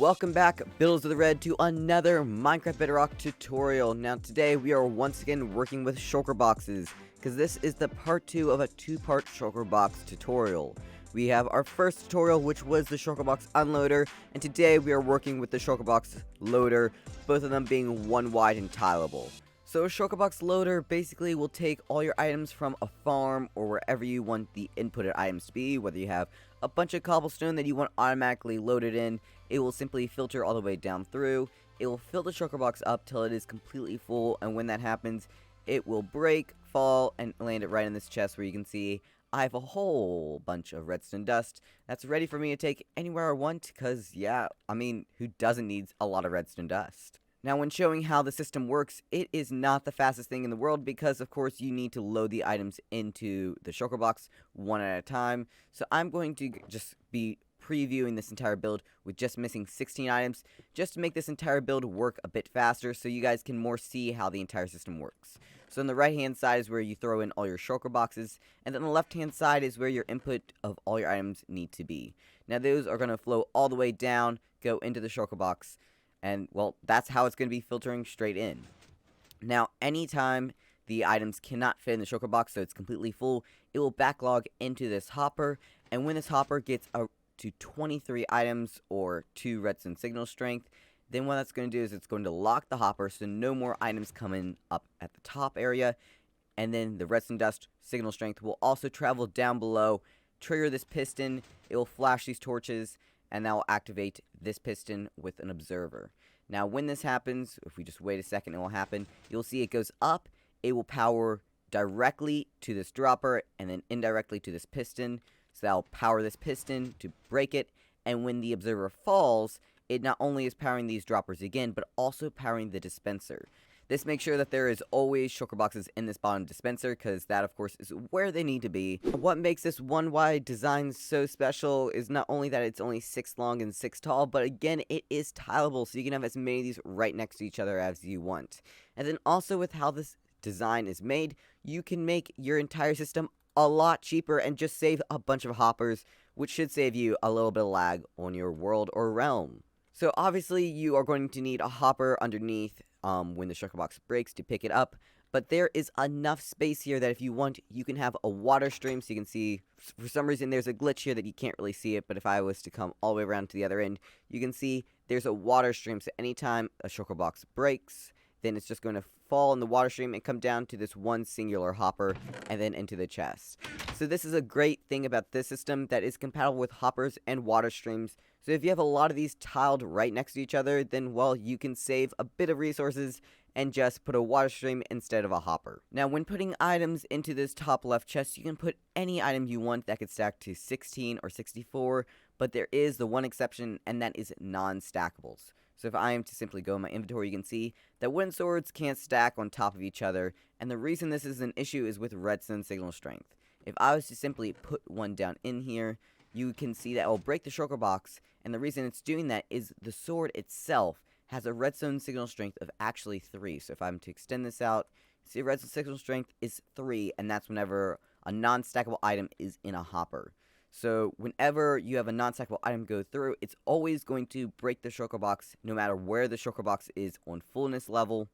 welcome back, Builders of the Red, to another Minecraft Bedrock tutorial. Now today we are once again working with Shulker Boxes, because this is the part 2 of a 2-part Shulker Box tutorial. We have our first tutorial, which was the Shulker Box Unloader, and today we are working with the Shulker Box Loader, both of them being 1 wide and tileable. So a Shulker Box Loader basically will take all your items from a farm or wherever you want the inputted items to be, whether you have a bunch of cobblestone that you want automatically loaded in. It will simply filter all the way down through. It will fill the Shulker Box up till it is completely full, and when that happens, it will break, fall, and land it right in this chest where you can see I have a whole bunch of redstone dust that's ready for me to take anywhere I want, because, yeah, I mean, who doesn't need a lot of redstone dust? Now, when showing how the system works, it is not the fastest thing in the world because, of course, you need to load the items into the Shulker Box one at a time. So I'm going to just be previewing this entire build with just missing 16 items, just to make this entire build work a bit faster so you guys can more see how the entire system works. So on the right hand side is where you throw in all your Shulker Boxes, and then on the left hand side is where your input of all your items need to be. Now those are going to flow all the way down, go into the Shulker Box, and, well, that's how it's going to be filtering straight in. Now, anytime the items cannot fit in the Shulker Box, so it's completely full, it will backlog into this hopper, and when this hopper gets to 23 items or 2 redstone signal strength, then what that's going to do is it's going to lock the hopper so no more items come in up at the top area, and then the redstone dust signal strength will also travel down below, trigger this piston, it will flash these torches, and that will activate this piston with an observer. Now when this happens, if we just wait a second, it will happen. You'll see it goes up, it will power directly to this dropper and then indirectly to this piston. So that will power this piston to break it, and when the observer falls, it not only is powering these droppers again, but also powering the dispenser. This makes sure that there is always Shulker Boxes in this bottom dispenser, because that, of course, is where they need to be. What makes this 1 wide design so special is not only that it's only 6 long and 6 tall, but again, it is tileable, so you can have as many of these right next to each other as you want. And then also with how this design is made, you can make your entire system a lot cheaper and just save a bunch of hoppers, which should save you a little bit of lag on your world or realm. So obviously you are going to need a hopper underneath when the Shulker Box breaks to pick it up, but there is enough space here that if you want, you can have a water stream, so you can see, for some reason there's a glitch here that you can't really see it, but if I was to come all the way around to the other end, you can see there's a water stream, so anytime a Shulker Box breaks, then it's just going to fall in the water stream and come down to this one singular hopper and then into the chest. So this is a great thing about this system that is compatible with hoppers and water streams. So if you have a lot of these tiled right next to each other, then, well, you can save a bit of resources and just put a water stream instead of a hopper. Now, when putting items into this top left chest, you can put any item you want that could stack to 16 or 64, but there is the one exception, and that is non-stackables. So if I am to simply go in my inventory, you can see that wooden swords can't stack on top of each other, and the reason this is an issue is with redstone signal strength. If I was to simply put one down in here, you can see that it will break the Shulker Box, and the reason it's doing that is the sword itself has a redstone signal strength of actually 3. So if I'm to extend this out, see redstone signal strength is 3, and that's whenever a non-stackable item is in a hopper. So whenever you have a non-stackable item go through, it's always going to break the Shulker Box no matter where the Shulker Box is on fullness level,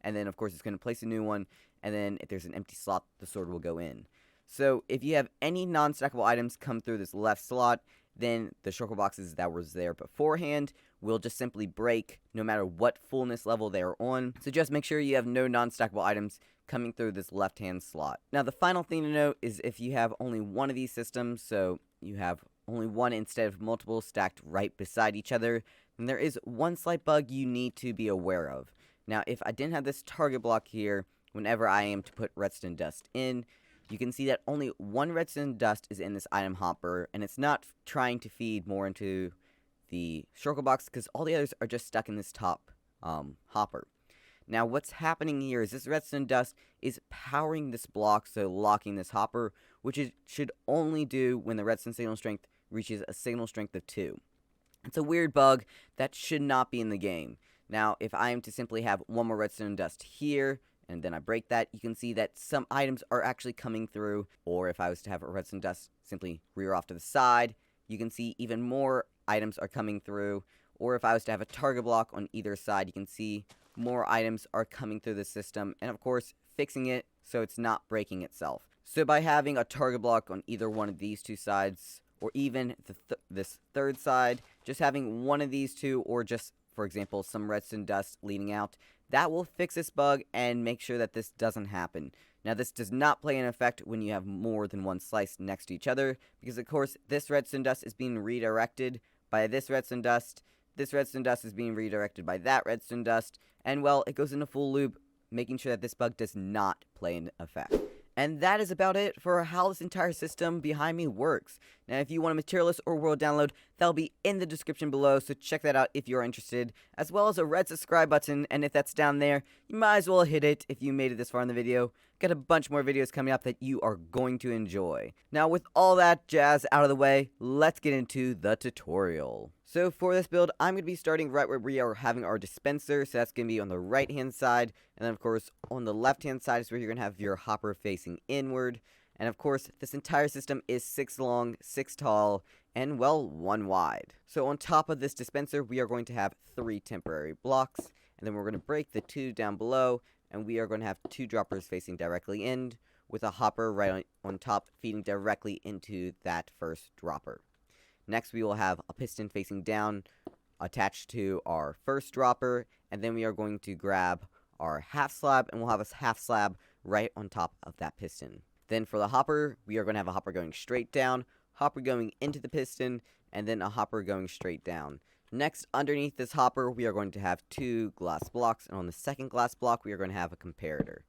and then of course it's going to place a new one, and then if there's an empty slot, the sword will go in. So if you have any non-stackable items come through this left slot, then the Shulker Boxes that was there beforehand will just simply break no matter what fullness level they are on. So just make sure you have no non-stackable items coming through this left-hand slot. Now the final thing to note is if you have only one of these systems, so you have only one instead of multiple stacked right beside each other, then there is one slight bug you need to be aware of. Now if I didn't have this target block here, whenever I am to put redstone dust in, you can see that only one redstone dust is in this item hopper, and it's not trying to feed more into the Shulker Box because all the others are just stuck in this top hopper. Now what's happening here is this redstone dust is powering this block, so locking this hopper, which it should only do when the redstone signal strength reaches a signal strength of 2. It's a weird bug that should not be in the game. Now if I am to simply have one more redstone dust here, and then I break that, you can see that some items are actually coming through, or if I was to have a redstone dust simply rear off to the side, you can see even more items are coming through, or if I was to have a target block on either side, you can see more items are coming through the system, and of course fixing it so it's not breaking itself. So by having a target block on either one of these two sides, or even this third side, just having one of these two, or just, for example, some redstone dust leading out, that will fix this bug and make sure that this doesn't happen. Now, this does not play an effect when you have more than one slice next to each other, because of course this redstone dust is being redirected by this redstone dust is being redirected by that redstone dust, and well, it goes in a full loop, making sure that this bug does not play an effect. And that is about it for how this entire system behind me works. Now, if you want a materialist or world download, that'll be in the description below, so check that out if you're interested, as well as a red subscribe button, and if that's down there, you might as well hit it if you made it this far in the video. Got a bunch more videos coming up that you are going to enjoy. Now, with all that jazz out of the way, let's get into the tutorial. So for this build, I'm going to be starting right where we are having our dispenser, so that's going to be on the right hand side, and then of course on the left hand side is where you're going to have your hopper facing inward, and of course this entire system is 6 long, 6 tall, and well, 1 wide. So on top of this dispenser, we are going to have 3 temporary blocks, and then we're going to break the 2 down below, and we are going to have 2 droppers facing directly in, with a hopper right on top feeding directly into that first dropper. Next, we will have a piston facing down attached to our first dropper, and then we are going to grab our half slab, and we'll have a half slab right on top of that piston. Then for the hopper, we are going to have a hopper going straight down, hopper going into the piston, and then a hopper going straight down. Next, underneath this hopper, we are going to have 2 glass blocks, and on the second glass block, we are going to have a comparator.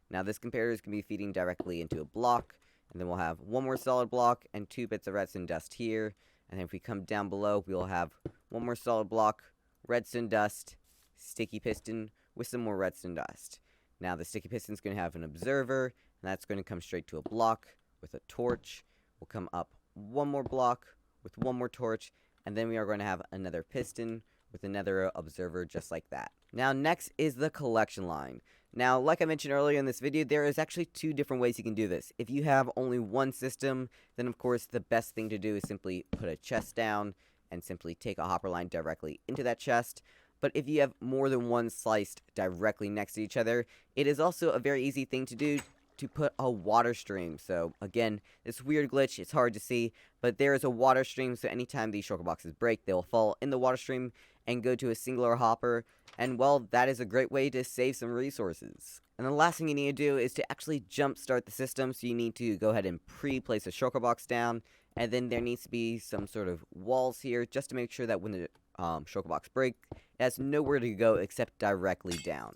Now, this comparator is going to be feeding directly into a block, and then we'll have 1 more solid block and 2 bits of redstone dust here. And then if we come down below, we'll have 1 more solid block, redstone dust, sticky piston with some more redstone dust. Now, the sticky piston is going to have an observer, and that's going to come straight to a block with a torch. We'll come up 1 more block with 1 more torch, and then we are going to have another piston with another observer just like that. Now, next is the collection line. Now, like I mentioned earlier in this video, there is actually 2 different ways you can do this. If you have only one system, then of course the best thing to do is simply put a chest down and simply take a hopper line directly into that chest. But if you have more than one sliced directly next to each other, it is also a very easy thing to do to put a water stream. So again, this weird glitch, it's hard to see, but there is a water stream, so anytime these shulker boxes break, they will fall in the water stream and go to a singular hopper, and well, that is a great way to save some resources. And the last thing you need to do is to actually jump start the system, so you need to go ahead and pre-place a shulker box down, and then there needs to be some sort of walls here, just to make sure that when the shulker box break, it has nowhere to go except directly down.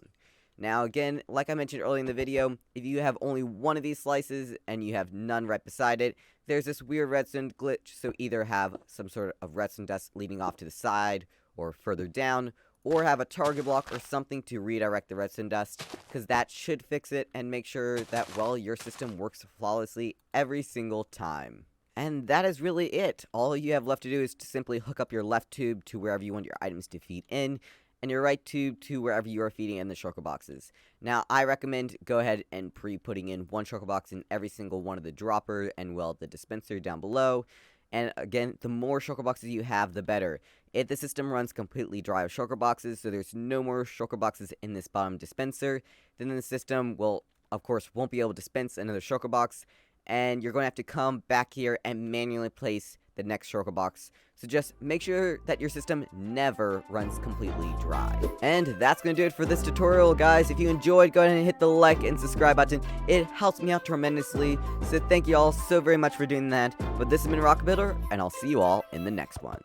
Now again, like I mentioned earlier in the video, if you have only one of these slices and you have none right beside it, there's this weird redstone glitch, so either have some sort of redstone dust leading off to the side or further down, or have a target block or something to redirect the redstone dust, because that should fix it and make sure that, well, your system works flawlessly every single time. And that is really it. All you have left to do is to simply hook up your left tube to wherever you want your items to feed in, and your right tube to wherever you are feeding in the shulker boxes. Now, I recommend go ahead and putting in 1 shulker box in every single one of the dropper and, well, the dispenser down below. And again, the more shulker boxes you have, the better. If the system runs completely dry of shulker boxes, so there's no more shulker boxes in this bottom dispenser, then the system will, of course, won't be able to dispense another shulker box, and you're going to have to come back here and manually place the next shulker box. So just make sure that your system never runs completely dry. And that's going to do it for this tutorial, guys. If you enjoyed, go ahead and hit the like and subscribe button. It helps me out tremendously. So thank you all so very much for doing that. But this has been Rocket Builder, and I'll see you all in the next one.